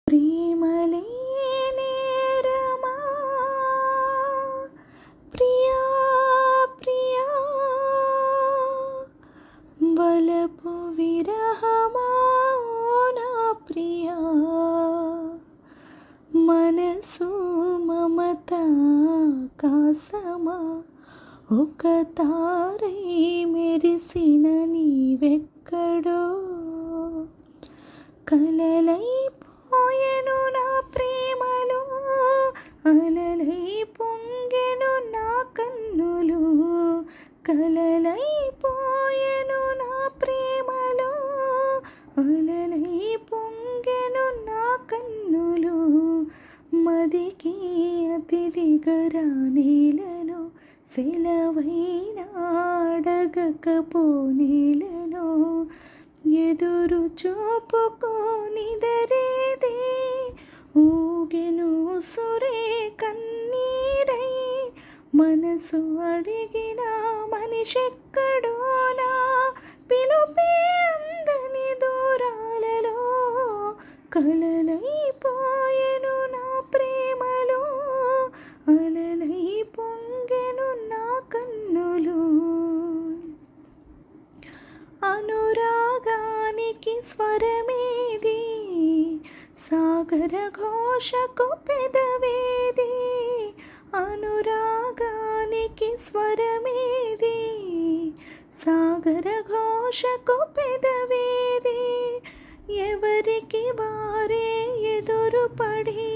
ప్రేమలే నేరమా ప్రియా ప్రియా వలపు విరహమా నా ప్రియా మనసు మమత కాసమా ఒక తారై మెరిసిన నీవెక్కడో కలలైపోయెను నా ప్రేమలో అలలై పొంగెను నా కన్నులు కలలైపోయెను నా ప్రేమలో అలలై పొంగెను నా కన్నులు మదికి అతిథిగా రానేలను సెలవైన అడగకపోనేలను ఎదురు చూపుకోనిదరేదే ఊగెను సురే కన్నీరై మనసు అడిగిన మనిషెక్కడోనా పిలుపే అందని దూరాలలో కలలైపోయెను నా ప్రేమలో అలలై పొంగెను నా కన్నులు అనురాగానికి స్వరమేది సాగర ఘోషకు పెదవేది అనురాగానికి స్వరమేది సాగర ఘోషకు పెదవేది ఎవరికి వారే ఎదురుపడి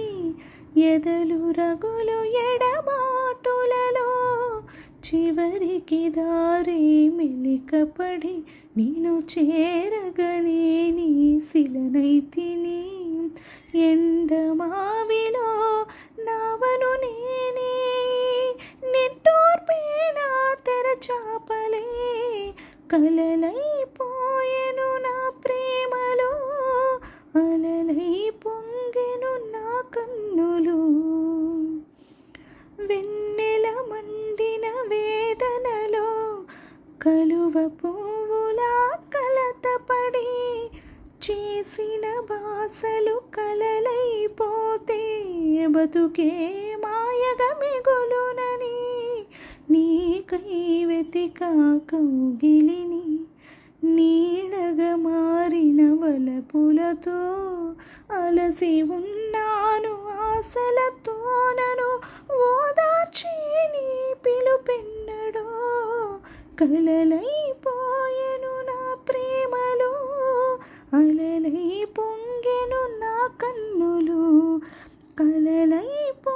ఎదలు రగులు ఎడబాటులలో చివరికి దారే మెలికపడి నేను చేరగనే నీ శిలనైతిని ఎండమావిలో నావను నేనే నిట్టూర్పేనా తెరచాపలే కలలైపోయెను నా ప్రేమలో అలలై పొంగెను నా కన్నులు వెన్నెల మండిన వేదనలో కలువ పువ్వులా కలతపడి చేసిన బాసలు కలలైపోతే బతుకే మాయగా మిగులునని నీకై వెతికా కౌగిలిని నీడగా మారిన వలపులతో అలసి ఉన్నాను ఆశలతో నన్ను ఓదార్చి నీ పిలుపెన్నడో కలలైపోయెను నా ప్రేమలో అలలై పొంగెను నా కన్నులు కలలైపో